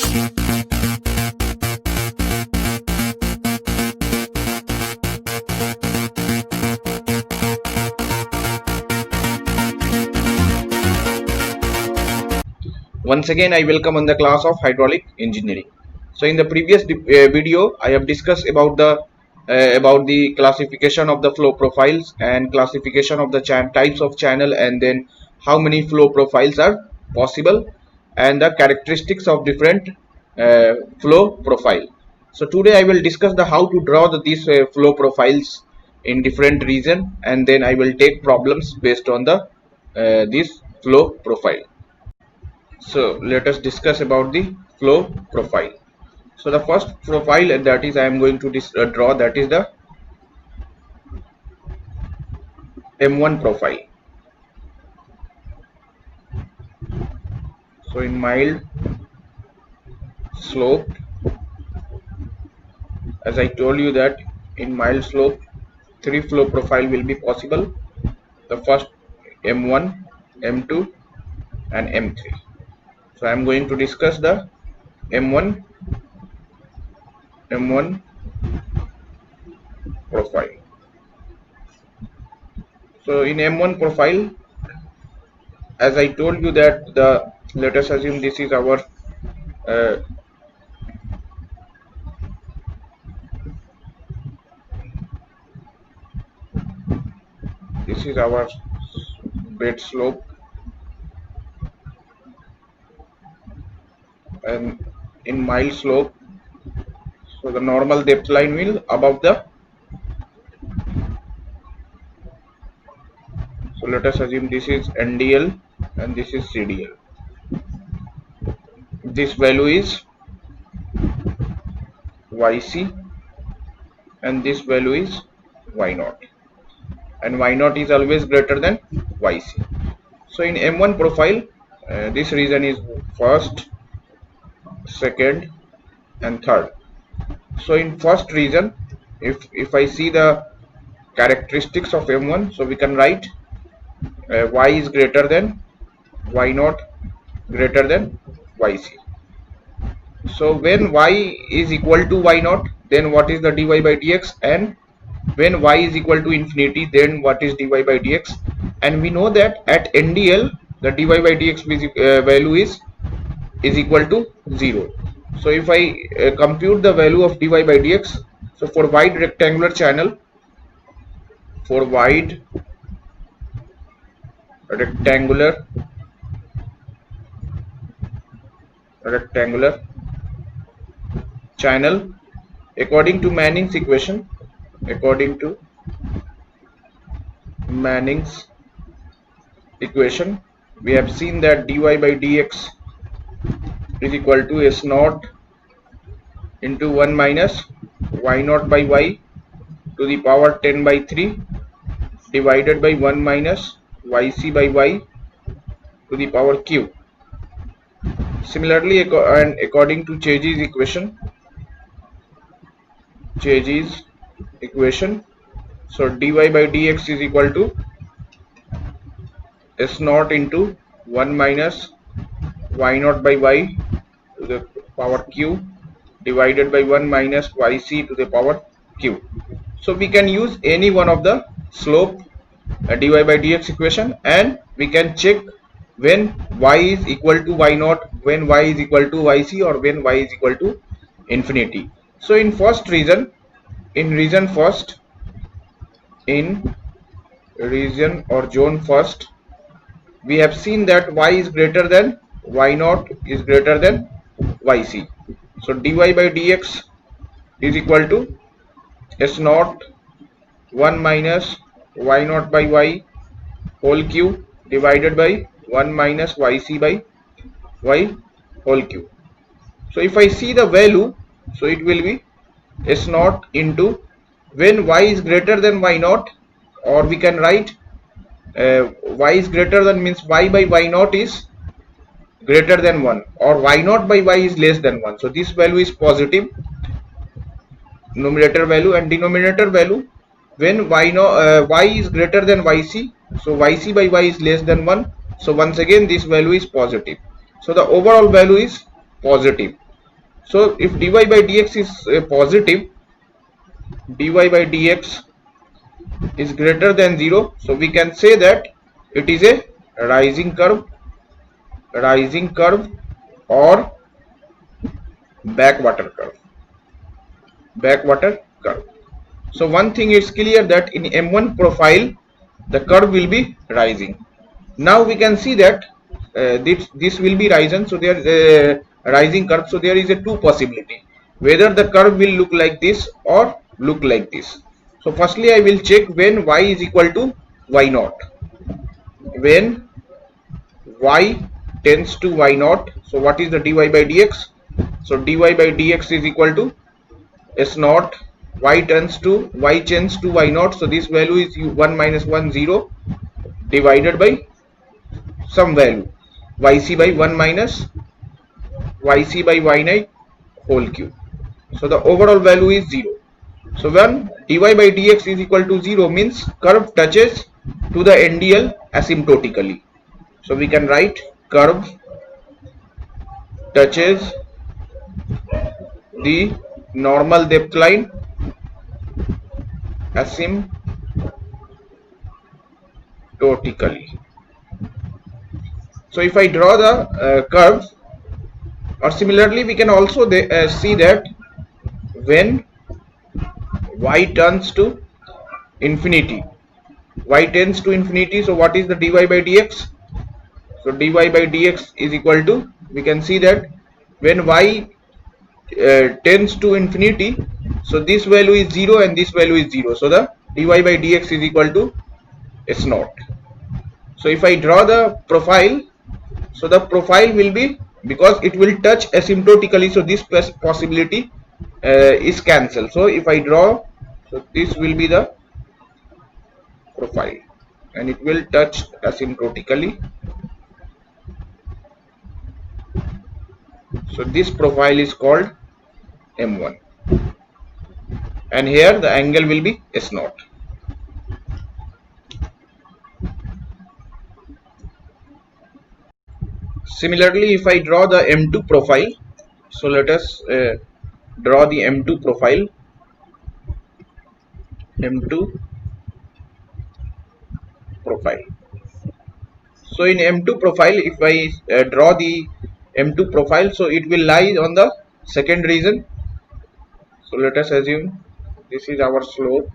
Once again, I welcome on the class of hydraulic engineering. So in the previous video, I have discussed about the classification of the flow profiles and classification of the types of channel, and then how many flow profiles are possible and the characteristics of different flow profile. So today I will discuss the how to draw these flow profiles in different region, and then I will take problems based on the this flow profile. So let us discuss about the flow profile. So the first profile that is I am going to draw, that is the M1 profile. So in mild slope, as I told you that in mild slope, three flow profile will be possible. The first M1, M2 and M3. So I am going to discuss the M1 profile. So in M1 profile, as I told you that let us assume this is our uh, this is our bed slope, and in mild slope, so the normal depth line will above the, so let us assume this is NDL and this is CDL. This value is YC and this value is Y0, and Y0 is always greater than YC. So in M1 profile, this region is first, second and third. So in first region, if I see the characteristics of M1, so we can write Y is greater than Y0 greater than YC. So when Y is equal to Y0, then what is the dy by dx, and when Y is equal to infinity, then what is dy by dx. And we know that at NDL the dy by dx value is equal to 0. So if I compute the value of dy by dx, so for wide rectangular channel, for wide rectangular channel, according to Manning's equation, we have seen that dy by dx is equal to s naught into 1 minus y naught by y to the power 10 by 3 divided by 1 minus yc by y to the power q. Similarly, and according to Chazy's equation, so dy by dx is equal to s naught into 1 minus y naught by y to the power q divided by 1 minus yc to the power q. So we can use any one of the slope dy by dx equation, and we can check when y is equal to y naught, when y is equal to yc, or when y is equal to infinity. So in region or zone first, we have seen that y is greater than y naught is greater than yc. So dy by dx is equal to s naught 1 minus y naught by y whole cube divided by 1 minus yc by y whole cube. So if I see the value, so it will be s naught into, when y is greater than y naught, or we can write y is greater than means y by y naught is greater than 1, or y naught by y is less than 1. So this value is positive, numerator value, and denominator value, when y is greater than yc, so yc by y is less than 1. So once again this value is positive. So the overall value is positive. So if dy by dx is positive, dy by dx is greater than 0, so we can say that it is a rising curve, or backwater curve, backwater curve. So one thing is clear, that in M1 profile the curve will be rising. Now we can see that this will be rising, so there rising curve, so there is a two possibility, whether the curve will look like this or look like this. So firstly I will check when y is equal to y naught. When y tends to y naught, so what is the dy by dx? So dy by dx is equal to s naught, y tends to y naught, so this value is 1 minus 1 0 divided by some value yc by 1 minus yc by y9 whole cube. So the overall value is 0. So when dy by dx is equal to 0 means curve touches to the NDL asymptotically. So we can write curve touches the normal depth line asymptotically. So if I draw the curve, or similarly we can also see that when y turns to infinity, y tends to infinity, so what is the dy by dx? So dy by dx is equal to, we can see that when y tends to infinity, so this value is 0 and this value is 0, so the dy by dx is equal to s naught. So if I draw the profile, so the profile will be, because it will touch asymptotically, so this possibility is cancelled. So if I draw, so this will be the profile and it will touch asymptotically. So this profile is called M1, and here the angle will be S naught. Similarly, if I draw the M2 profile, so let us draw the M2 profile. M2 profile. So in M2 profile, if I draw the M2 profile, so it will lie on the second region. So let us assume this is our slope.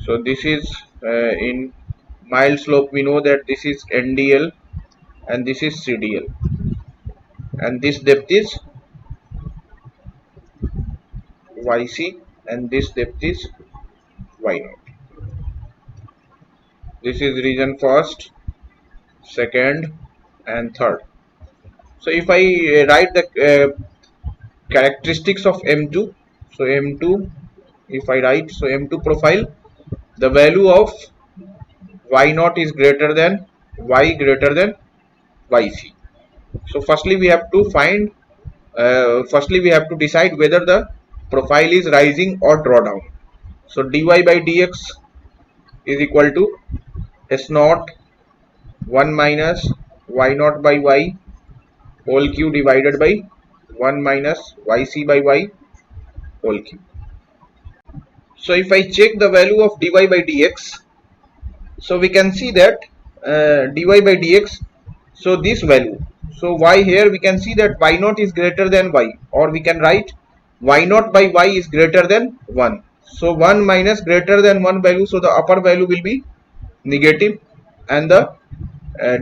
So this is in mild slope, we know that this is NDL and this is CDL, and this depth is YC and this depth is Y0. This is region first, second and third. So if I write the characteristics of M2, so M2, if I write, so M2 profile, the value of Y0 is greater than Y greater than YC. So firstly we have to find, firstly we have to decide whether the profile is rising or drawdown. So dy by dx is equal to s naught 1 minus y naught by y whole cube divided by 1 minus yc by y whole cube. So if I check the value of dy by dx, so we can see that dy by dx, so this value, so y here we can see that y naught is greater than y, or we can write y naught by y is greater than 1. So 1 minus greater than 1 value, so the upper value will be negative, and the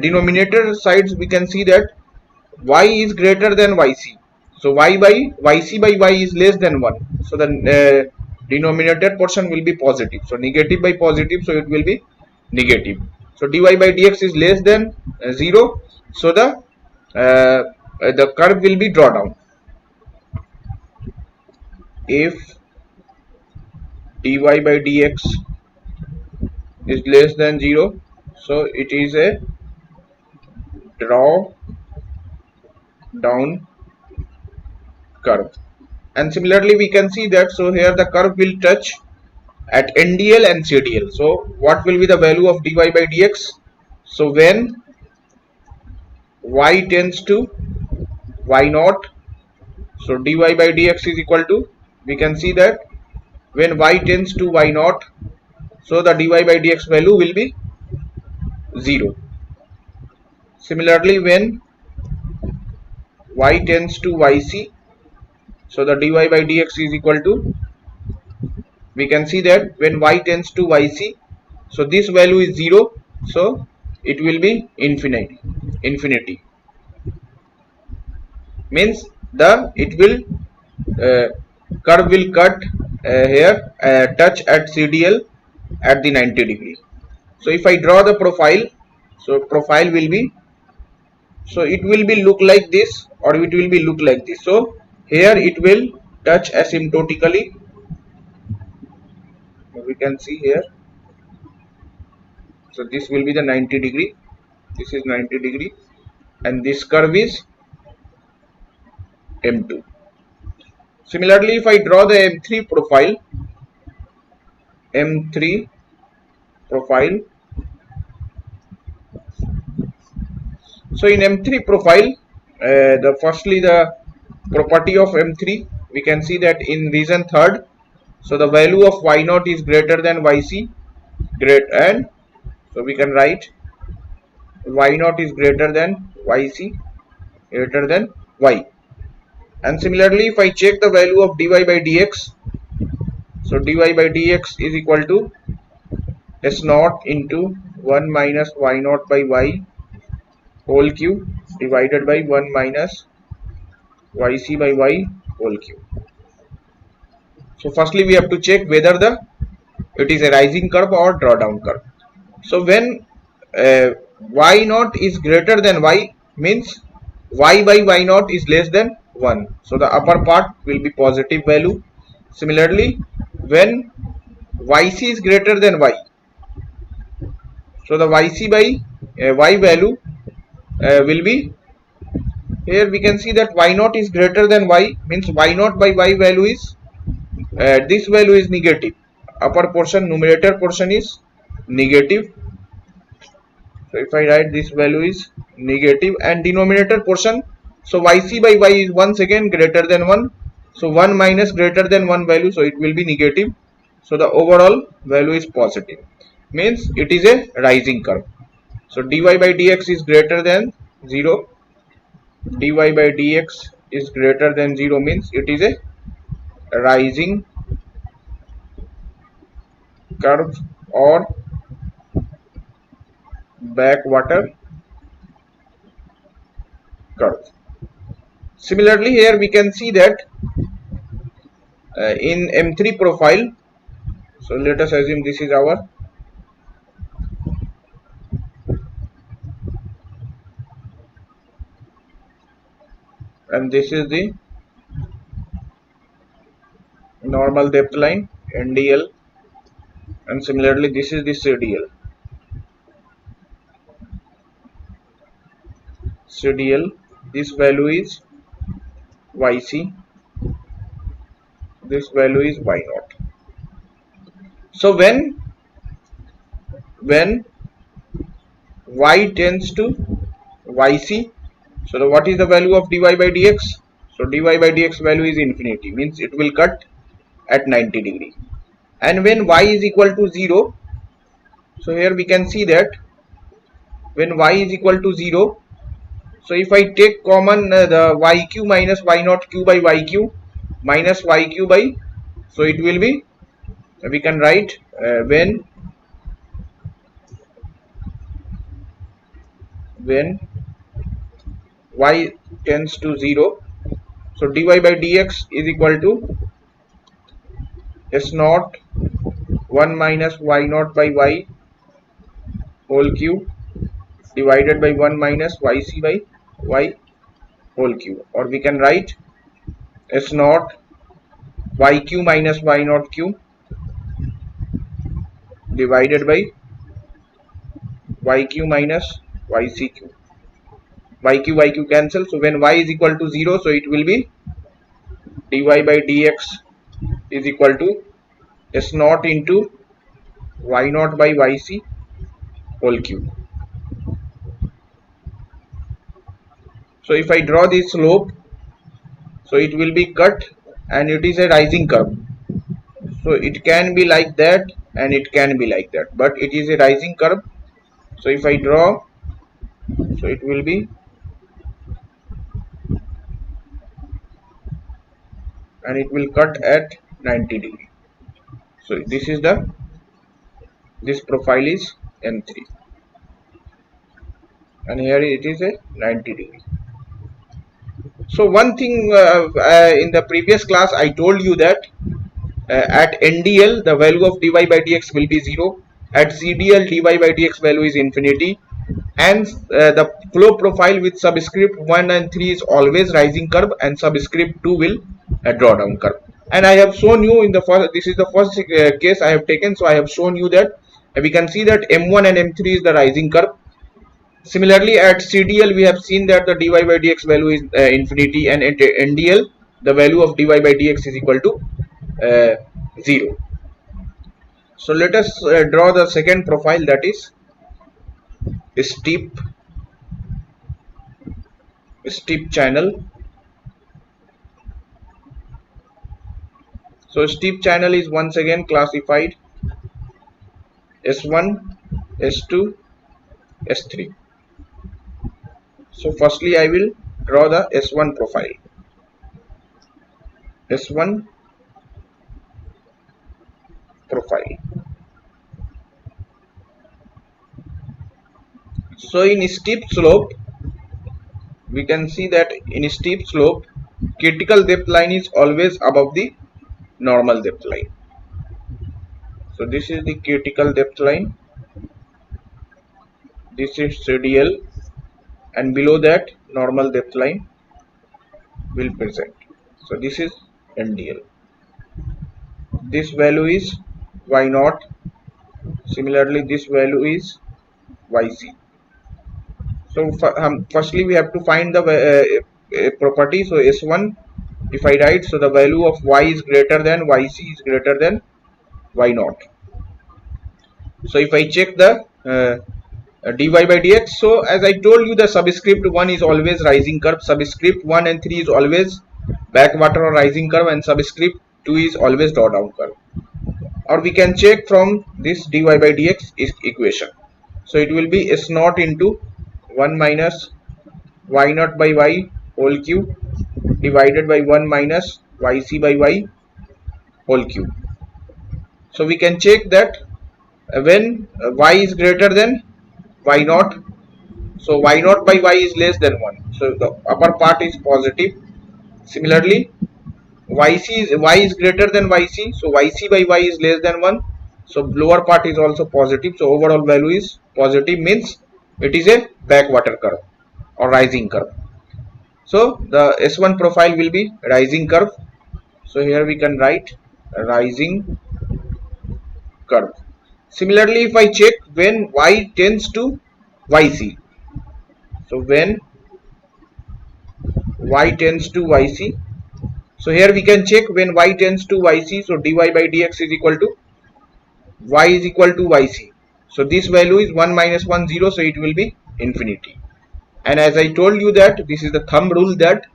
denominator sides we can see that y is greater than yc, so y by yc by y is less than 1, so the denominator portion will be positive, so negative by positive, so it will be negative. So dy by dx is less than 0, so the curve will be draw down. If dy by dx is less than 0, so it is a draw down curve. And similarly we can see that, so here the curve will touch at NDL and CDL. So what will be the value of dy by dx? So when y tends to y naught, so dy by dx is equal to, we can see that when y tends to y naught, so the dy by dx value will be 0. Similarly, when y tends to yc, so the dy by dx is equal to, we can see that when y tends to yc, so this value is 0, so it will be infinity, means the it will uh, curve will cut here, touch at CDL at the 90 degree. So if I draw the profile, so profile will be, so it will be look like this or it will be look like this. So here it will touch asymptotically, we can see here. So this will be the 90 degree, this is 90 degree, and this curve is M2. Similarly, if I draw the M3 profile, so in M3 profile, the firstly the property of M3, we can see that in region third, so the value of y naught is greater than yc, and so we can write y naught is greater than yc, greater than y. And similarly, if I check the value of dy by dx, so dy by dx is equal to s naught into 1 minus y naught by y whole cube divided by 1 minus yc by y whole cube. So firstly we have to check whether the it is a rising curve or drawdown curve. So when y naught is greater than y, means y by y naught is less than 1, so the upper part will be positive value. Similarly, when yc is greater than y, so the yc by y value will be, here we can see that y naught is greater than y, means y naught by y value is this value is negative, upper portion numerator portion is negative. So if I write this value is negative and denominator portion, so yc by y is once again greater than 1, so 1 minus greater than 1 value, so it will be negative, so the overall value is positive, means it is a rising curve. So dy by dx is greater than 0, dy by dx is greater than 0 means it is a rising curve or backwater curve. Similarly, here we can see that in M3 profile, so let us assume this is our, and this is the normal depth line NDL, and similarly this is the CDL, this value is YC, this value is Y naught. So when y tends to yc, so what is the value of dy by dx? So dy by dx value is infinity, means it will cut at 90 degree. And when y is equal to 0, so here we can see that when y is equal to 0, so if I take common the yq minus y naught q by yq minus yq by, so it will be, we can write when y tends to 0, so dy by dx is equal to s naught 1 minus y naught by y whole cube divided by 1 minus yc by y whole cube, or we can write s naught yq minus y naught cube divided by yq minus yc cube. Yq cancel, so when y is equal to 0, so it will be dy by dx is equal to S naught into y naught by yc whole cube. So if I draw this slope, so it will be cut and it is a rising curve. So it can be like that and it can be like that, but it is a rising curve. So if I draw, so it will be, and it will cut at 90 degree. So this profile is M3, and here it is a 90 degree. So one thing in the previous class I told you that at NDL the value of dy by dx will be 0, at CDL dy by dx value is infinity, and the flow profile with subscript 1 and 3 is always rising curve, and subscript 2 will draw down curve. And I have shown you in the first, this is the first case I have taken, so I have shown you that we can see that M1 and M3 is the rising curve. Similarly, at CDL we have seen that the dy by dx value is infinity, and at NDL the value of dy by dx is equal to 0. So let us draw the second profile, that is steep steep channel. So steep channel is once again classified S1, S2, S3. So firstly I will draw the S1 profile. S1 profile. So in steep slope, we can see that in steep slope, critical depth line is always above the normal depth line. So this is the critical depth line. This is CDL, and below that normal depth line will present. So this is NDL. This value is Y naught. Similarly, this value is YC. So firstly we have to find the property. So S1, if I write, so the value of Y is greater than YC is greater than Y naught. So if I check the dy by dx, so as I told you, the subscript 1 is always rising curve, subscript 1 and 3 is always backwater or rising curve, and subscript 2 is always drawdown curve. Or we can check from this dy by dx equation. So it will be S naught into 1 minus y naught by y whole cube divided by 1 minus yc by y whole cube. So we can check that when y is greater than y naught, so y naught by y is less than 1, so the upper part is positive. Similarly, y is greater than yc, so yc by y is less than 1, so lower part is also positive, so overall value is positive, means it is a backwater curve or rising curve. So the S1 profile will be rising curve. So here we can write rising curve. Similarly, if I check when y tends to yc, so when y tends to yc, so here we can check when y tends to yc, so dy by dx is equal to y is equal to yc. So this value is 1 minus 1 0, so it will be infinity. And as I told you that this is the thumb rule, that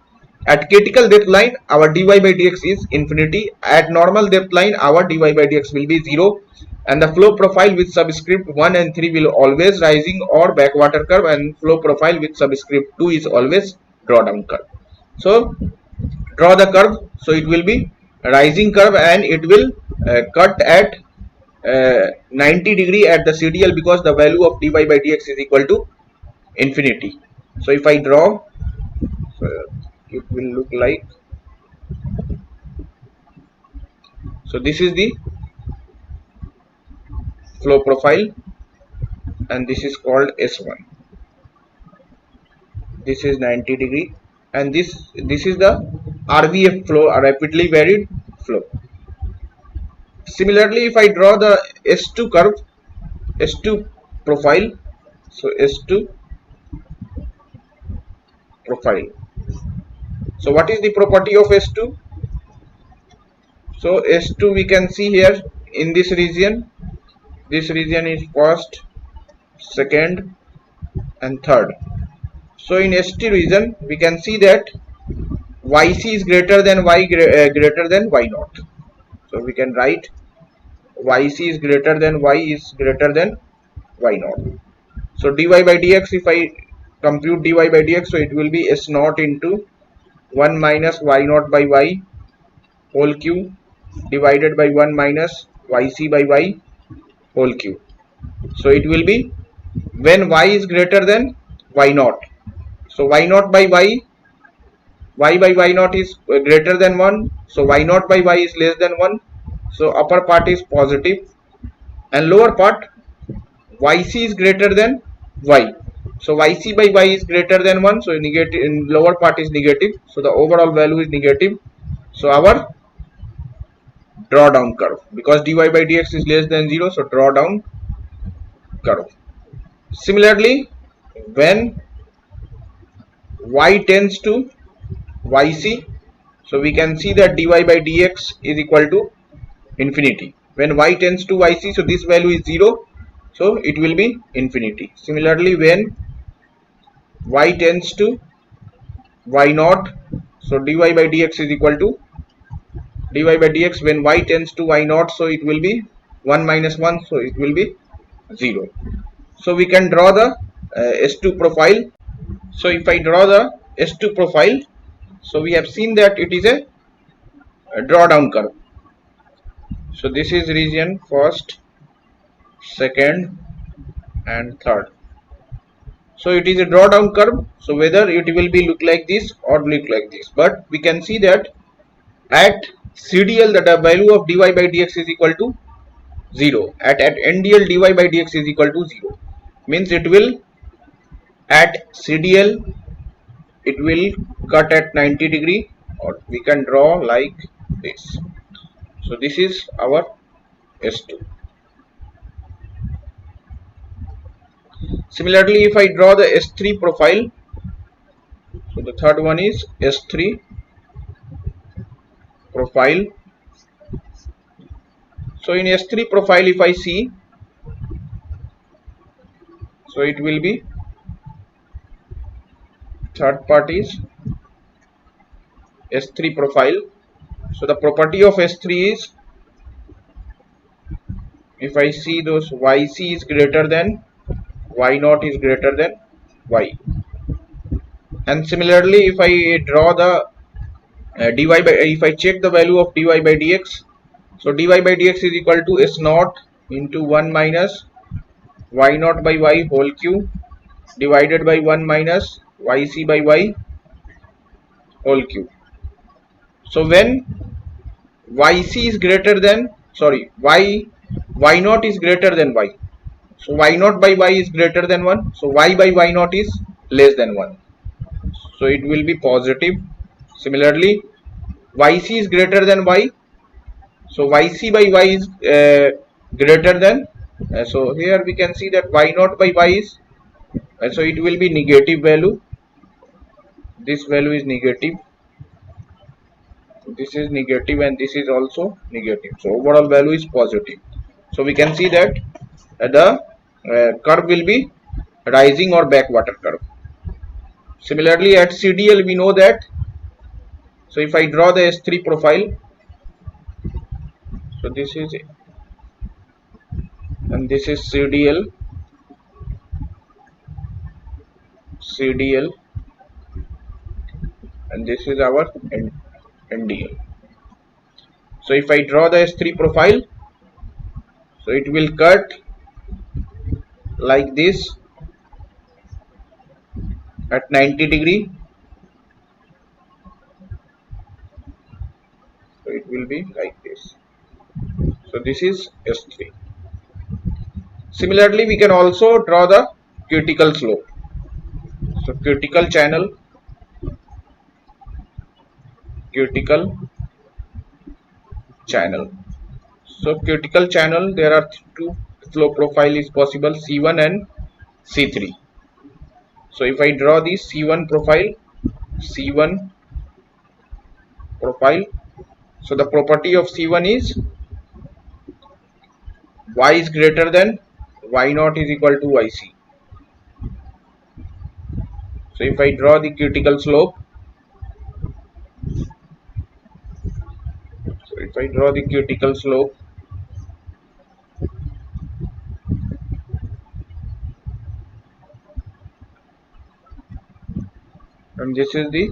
at critical depth line our dy by dx is infinity, at normal depth line our dy by dx will be 0, and the flow profile with subscript 1 and 3 will always rising or backwater curve, and flow profile with subscript 2 is always drawdown curve. So draw the curve, so it will be rising curve, and it will cut at 90 degree at the CDL, because the value of dy by dx is equal to infinity. So if I draw, so it will look like, so this is the flow profile, and this is called S1. This is 90 degree, and this is the RVF flow, a rapidly varied flow. Similarly, if I draw the S2 curve, S2 profile, so S2 profile. So what is the property of S2? So S2 we can see here, in this region is first, second and third. So in ST region we can see that YC is greater than greater than Y naught. So we can write YC is greater than Y is greater than Y naught. So dy by dx, if I compute dy by dx, so it will be S naught into 1 minus Y naught by Y whole cube divided by 1 minus YC by Y whole cube. So it will be when Y is greater than Y naught. So Y naught by Y by Y naught is greater than 1. So Y naught by Y is less than 1. So upper part is positive and lower part YC is greater than Y. So YC by Y is greater than 1. So negative in lower part is negative. So the overall value is negative. So our drawdown curve, because dy by dx is less than 0, so drawdown curve. Similarly, when y tends to yc, so we can see that dy by dx is equal to infinity. When y tends to yc, so this value is 0, so it will be infinity. Similarly, when y tends to y naught, so dy by dx is equal to dy by dx. When y tends to y naught, so it will be 1 minus 1, so it will be 0. So we can draw the S2 profile. So if I draw the S2 profile, so we have seen that it is a drawdown curve. So this is region first, second and third. So it is a drawdown curve. So whether it will be look like this or look like this, but we can see that at CDL the value of dy by dx is equal to 0. At NDL dy by dx is equal to 0. Means it will at CDL it will cut at 90 degree, or we can draw like this. So this is our S2. Similarly, if I draw the S3 profile, so the third one is S3 profile. So in S3 profile, if I see, so it will be third part is S3 profile. So the property of S3 is, if I see those YC is greater than Y naught is greater than Y. And similarly, if I draw the dy by, if I check the value of dy by dx, so dy by dx is equal to S naught into 1 minus Y naught by Y whole cube divided by 1 minus YC by Y whole cube. So when YC is greater than, sorry, Y naught is greater than Y. So Y naught by Y is greater than 1. So Y by Y naught is less than 1. So it will be positive. Similarly, YC is greater than Y. So YC by Y is greater than, so here we can see that Y naught by Y is, so it will be negative value. This value is negative. This is negative and this is also negative. So overall value is positive. So we can see that the curve will be rising or backwater curve. Similarly, at CDL we know that. So if I draw the S3 profile, so this is it, and this is CDL, and this is our NDL. So if I draw the S3 profile, so it will cut like this at 90 degree. So it will be like this. So this is S3. Similarly, we can also draw the cuticle slope. So cuticle channel, cuticle channel. So cuticle channel, there are two slope profile is possible, C1 and C3. So if I draw the C1 profile, so the property of C1 is, y is greater than y naught is equal to yc. So if I draw the critical slope, so if I draw the critical slope, and this is the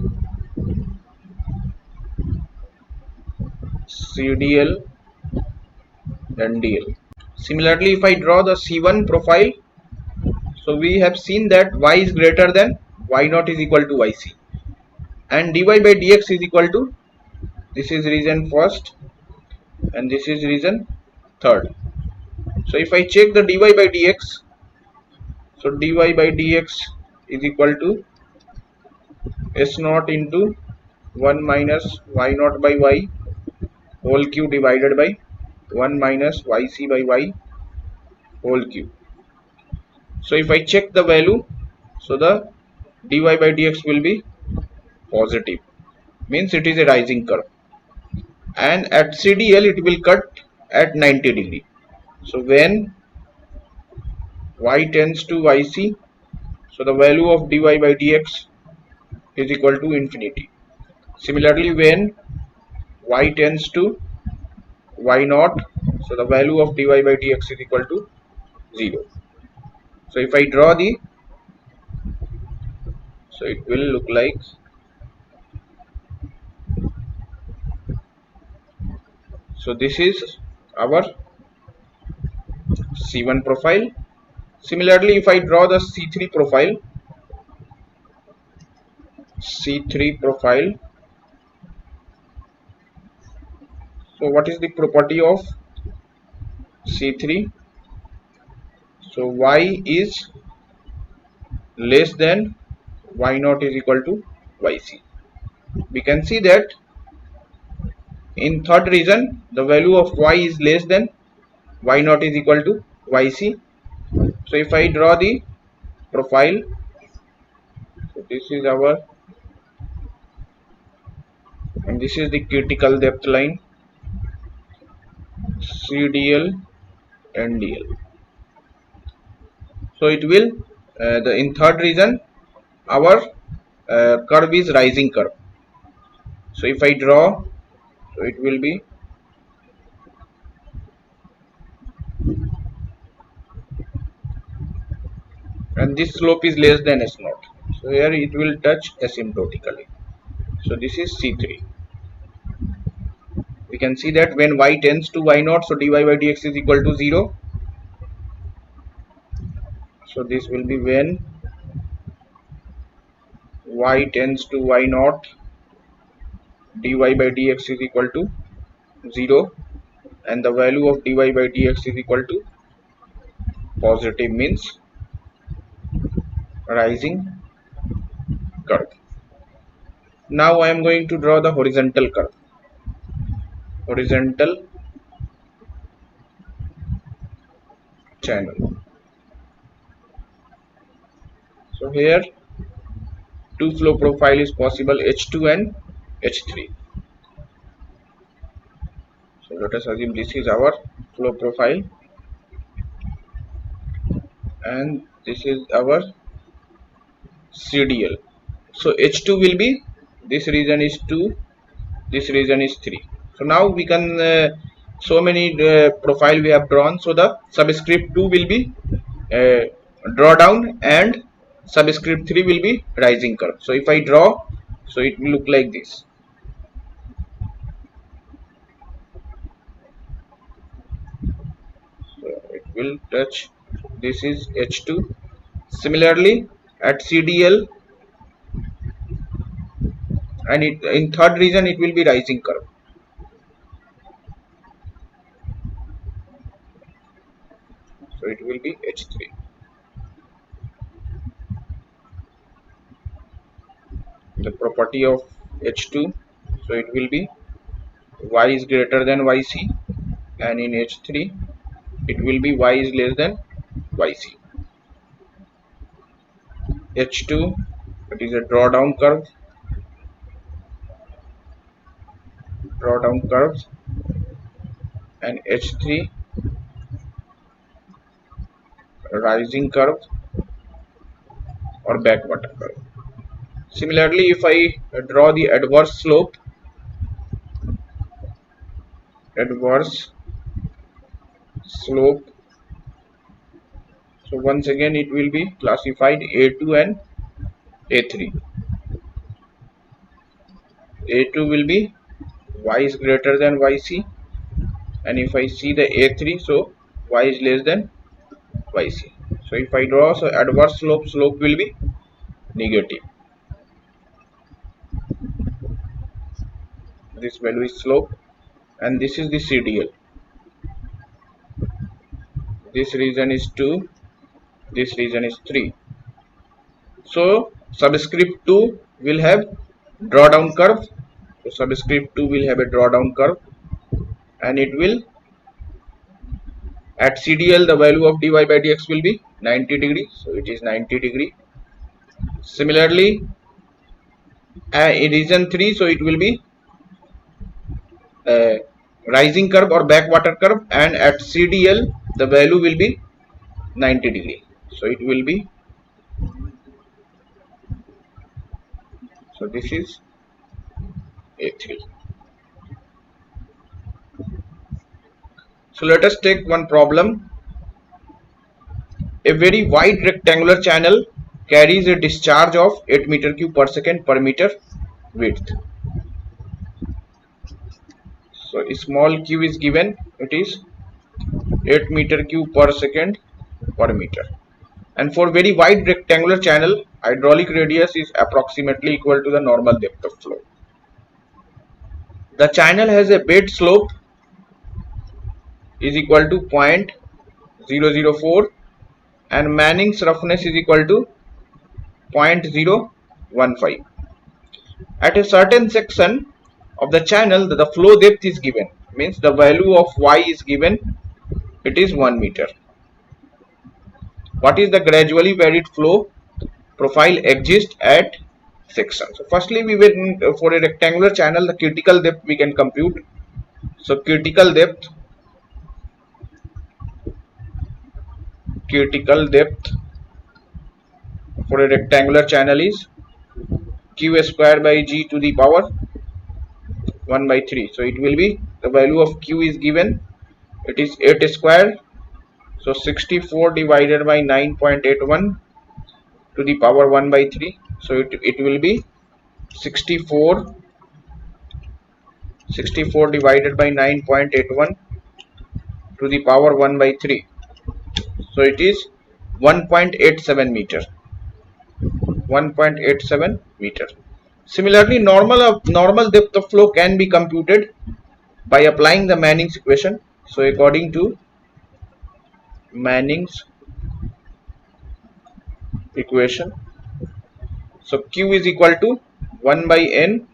CDL and DL. Similarly, if I draw the C1 profile, so we have seen that y is greater than y naught is equal to yc, and dy by dx is equal to, this is region first and this is region third. So if I check the dy by dx, so dy by dx is equal to s naught into 1 minus y naught by y whole cube divided by 1 minus yc by y whole cube. So if I check the value, so the dy by dx will be positive, means it is a rising curve, and at CDL it will cut at 90 degree. So when y tends to yc, so the value of dy by dx is equal to infinity. Similarly, when y tends to y naught, so the value of dy by dx is equal to 0. So if I draw the, so it will look like, so this is our C1 profile. Similarly, if I draw the C3 profile, C3 profile, so what is the property of C3? So y is less than y naught is equal to yc. We can see that in third region the value of y is less than y naught is equal to yc. So if I draw the profile, so this is our, and this is the critical depth line CDL and DL. So it will, the in third region our curve is rising curve. So if I draw, so it will be, and this slope is less than s naught. So here it will touch asymptotically. So this is C3. We can see that when y tends to y naught, so dy by dx is equal to 0. So this will be when y tends to y naught, dy by dx is equal to 0, and the value of dy by dx is equal to positive, means rising curve. Now I am going to draw the horizontal curve, horizontal channel. So here two flow profile is possible, H2 and H3. So let us assume this is our flow profile and this is our CDL. So H2 will be, this region is 2, this region is 3. So now we can, so many profile we have drawn, so the subscript 2 will be uh, draw down and subscript 3 will be rising curve. So if I draw, so it will look like this. So it will touch, this is H2. Similarly at CDL, and it in third region it will be rising curve. So it will be H3. The property of H2, so it will be y is greater than yc, and in H3 it will be y is less than yc. H2, it is a drawdown curve, and H3 rising curve or backwater curve. Similarly, if I draw the adverse slope, so once again it will be classified A2 and A3. A2 will be y is greater than yc, and if I see the A3, so y is less than yc. So if I draw, so adverse slope will be negative. This value is slope, and this is the CDL. This region is 2, this region is 3. So subscript 2 will have drawdown curve. So subscript 2 will have a drawdown curve, and it will, at CDL, the value of dy by dx will be 90 degree. So it is 90 degree. Similarly, in region 3, so it will be rising curve or backwater curve, and at CDL the value will be 90 degree. So it will be, so this is A3. So let us take one problem. A very wide rectangular channel carries a discharge of 8 meter cube per second per meter width. So a small q is given, it is 8 meter cube per second per meter. And for very wide rectangular channel, hydraulic radius is approximately equal to the normal depth of flow. The channel has a bed slope is equal to 0.004 and Manning's roughness is equal to 0.015. At a certain section of the channel, the flow depth is given, means the value of y is given, it is 1 meter. What is the gradually varied flow profile exists at section? So firstly, we will, for a rectangular channel, the critical depth we can compute. So critical depth for a rectangular channel is q square by g to the power 1 by 3. So it will be, the value of q is given, it is 8 square. So 64 divided by 9.81 to the power 1 by 3. So it will be 64 divided by 9.81 to the power 1 by 3. So it is 1.87 meter. 1.87 meter. Similarly, normal depth of flow can be computed by applying the Manning's equation. So according to Manning's equation, so q is equal to 1 by n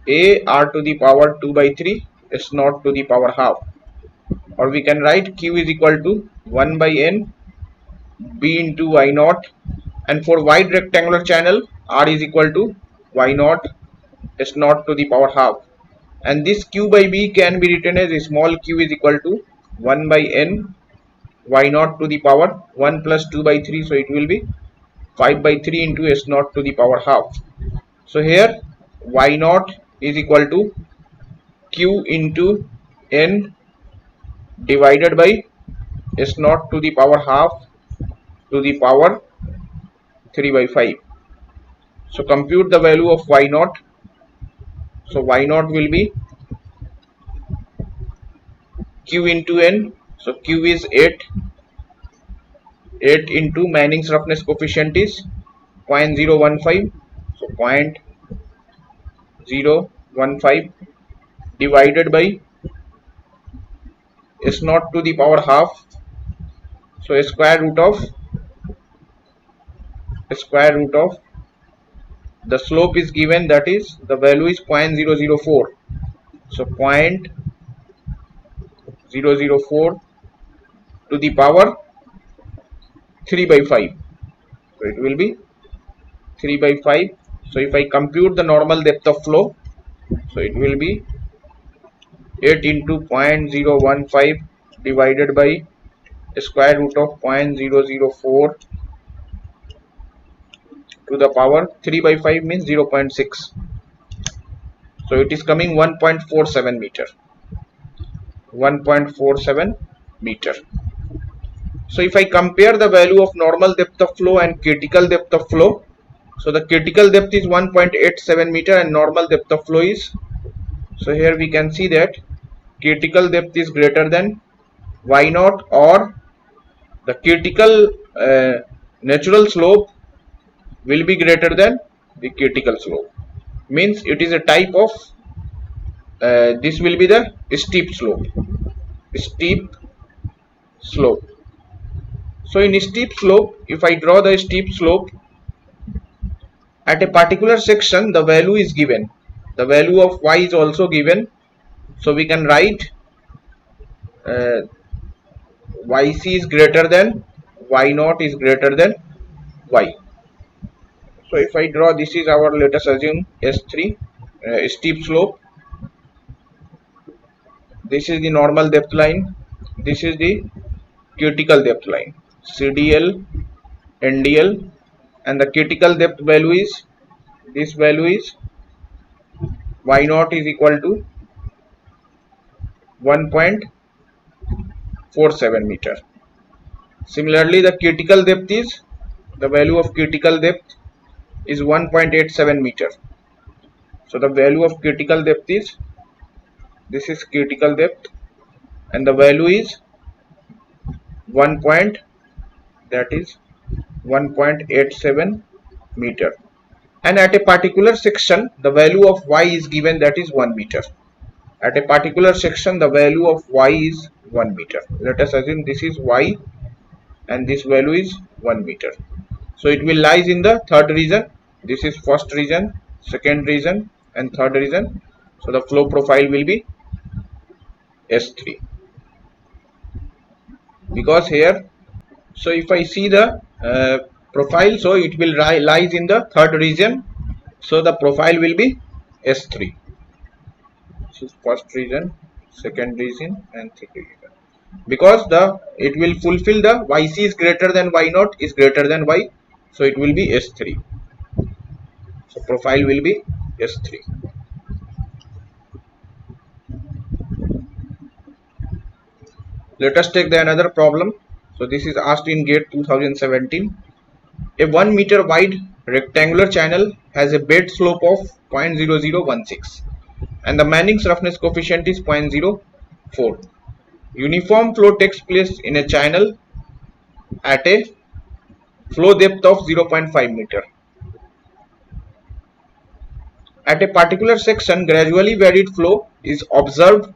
a r to the power 2 by 3 s naught to the power half, or we can write q is equal to 1 by n b into y naught, and for wide rectangular channel r is equal to y naught s naught to the power half, and this q by b can be written as a small q is equal to 1 by n y naught to the power 1 plus 2 by 3. So it will be 5 by 3 into s naught to the power half. So here y naught is equal to q into n divided by s naught to the power half to the power 3 by 5. So compute the value of y naught. So y naught will be q into n. So q is 8. 8 into Manning's roughness coefficient is 0.015. So 0.015 divided by s naught to the power half. So square root of the slope is given, that is the value is 0.004. So 0.004 to the power 3 by 5. So it will be 3 by 5. So if I compute the normal depth of flow, so it will be 8 into 0.015 divided by square root of 0.004 to the power 3 by 5 means 0.6. So it is coming 1.47 meter. 1.47 meter. So if I compare the value of normal depth of flow and critical depth of flow, so the critical depth is 1.87 meter and normal depth of flow is, so here we can see that critical depth is greater than y naught, or the critical natural slope will be greater than the critical slope. Means it is a type of this will be the steep slope. Steep slope. So in steep slope, if I draw the steep slope at a particular section, the value is given. The value of y is also given. So we can write uh, yc is greater than y naught is greater than y. So if I draw, this is our, let us assume S3 steep slope. This is the normal depth line. This is the critical depth line. CDL, NDL, and the critical depth value is, this value is y naught is equal to 1.47 meter. Similarly, the critical depth is, the value of critical depth is 1.87 meter. So the value of critical depth is, this is critical depth, and the value is 1 point, that is 1.87 meter. And at a particular section, the value of y is given, that is 1 meter. At a particular section, the value of y is 1 meter. Let us assume this is y and this value is 1 meter. So it will lies in the third region. This is first region, second region, and third region. So the flow profile will be S3. Because here, so if I see the profile, so it will lies in the third region. So the profile will be S3. This is first region, second region, and third region. Because the it will fulfill the yc is greater than y naught is greater than y, so it will be S3. So profile will be S3. Let us take the another problem. So this is asked in GATE 2017. A 1 meter wide rectangular channel has a bed slope of 0.0016 and the Manning's roughness coefficient is 0.04. Uniform flow takes place in a channel at a flow depth of 0.5 meter. At a particular section, gradually varied flow is observed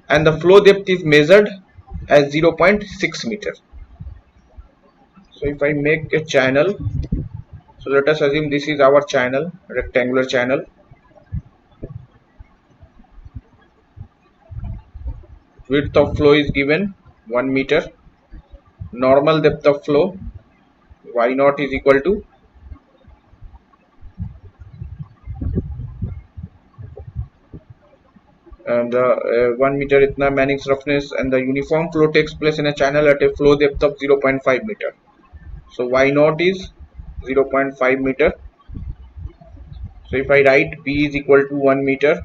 and the flow depth is measured as 0.6 meter. So if I make a channel, so let us assume this is our channel, rectangular channel. Width of flow is given 1 meter. Normal depth of flow y naught is equal to and the 1 meter itna Manning's roughness, and the uniform flow takes place in a channel at a flow depth of 0.5 meter. So y naught is 0.5 meter. So if I write P is equal to 1 meter,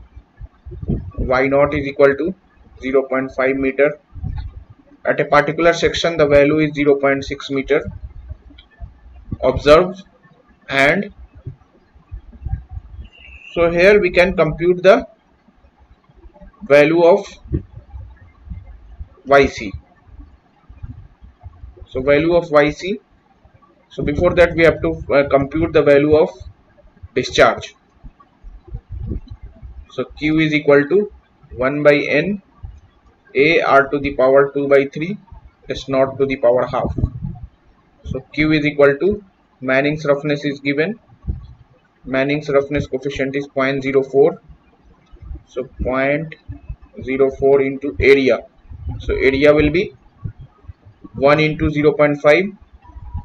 y naught is equal to 0.5 meter. At a particular section, the value is 0.6 meter observed, and so here we can compute the value of yc. So value of yc. So before that we have to compute the value of discharge. So q is equal to 1 by n a r to the power 2 by 3 s naught to the power half. So q is equal to, Manning's roughness is given. Manning's roughness coefficient is 0.04. So 0.04 into area. So area will be 1 into 0.5.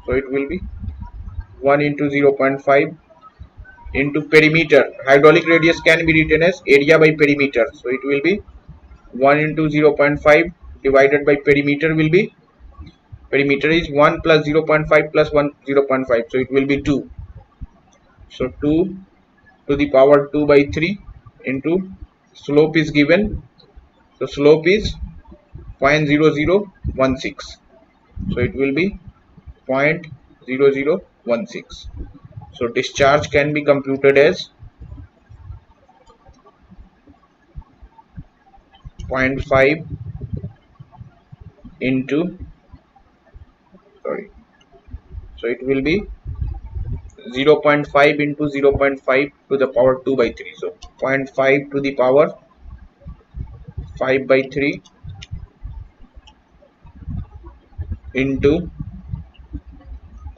So it will be 1 into 0.5 into perimeter. Hydraulic radius can be written as area by perimeter. So it will be 1 into 0.5 divided by perimeter will be Perimeter is 1 plus 0.5 plus 1 0.5, so it will be 2. So 2 to the power 2 by 3 into slope is given. So slope is 0.0016. So it will be 0.0016. So discharge can be computed as 0.5 into, sorry, so it will be 0.5 into 0.5 to the power 2 by 3. So 0.5 to the power 5 by 3 into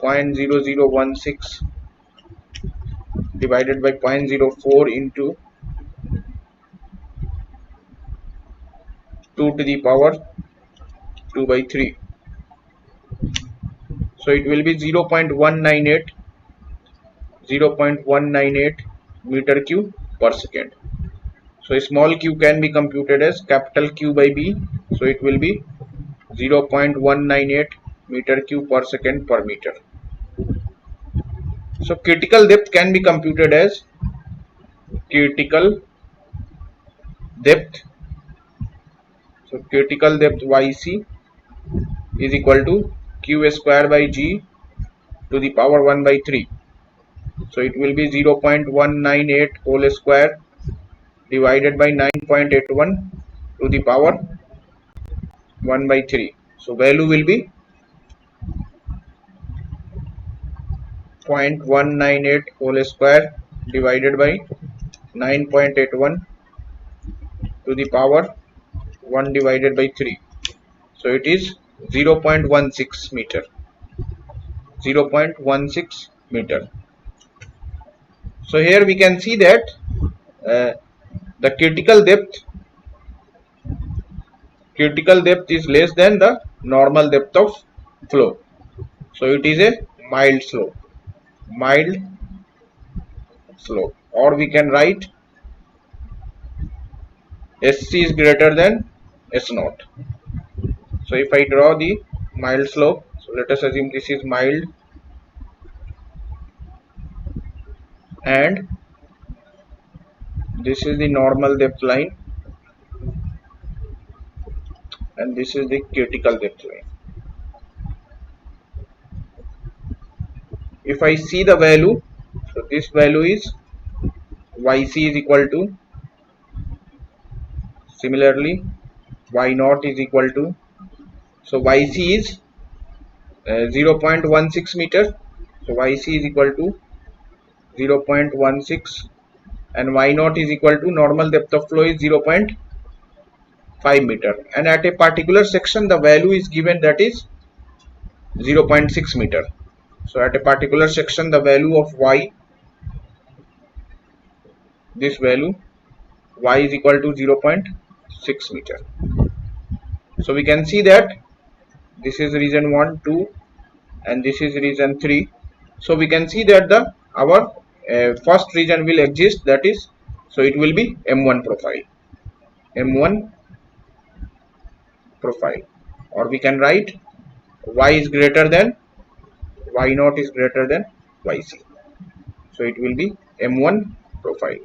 0.0016 divided by 0.04 into 2 to the power 2 by 3. So it will be 0.198 meter cube per second. So small q can be computed as capital Q by B. So it will be 0.198 meter cube per second per meter. So critical depth can be computed as critical depth. So critical depth YC is equal to Q square by G to the power 1 by 3. So it will be 0.198 whole square divided by 9.81 to the power 1 by 3. So value will be 0.198 whole square divided by 9.81 to the power 1 divided by 3. So it is 0.16 meter. 0.16 meter. So here we can see that uh, the critical depth is less than the normal depth of flow. So it is a mild slope, or we can write SC is greater than S naught. So if I draw the mild slope, so let us assume this is mild and this is the normal depth line and this is the critical depth line. If I see the value, so this value is YC is equal to, similarly Y naught is equal to, so YC is 0.16 meter. So YC is equal to 0.16 and Y naught is equal to normal depth of flow is 0.5 meter, and at a particular section the value is given, that is 0.6 meter. So at a particular section the value of Y, this value Y is equal to 0.6 meter. So we can see that this is region 1, 2 and this is region 3. So we can see that the our first region will exist, that is, so it will be M1 profile, or we can write Y is greater than Y naught is greater than YC. So it will be M1 profile.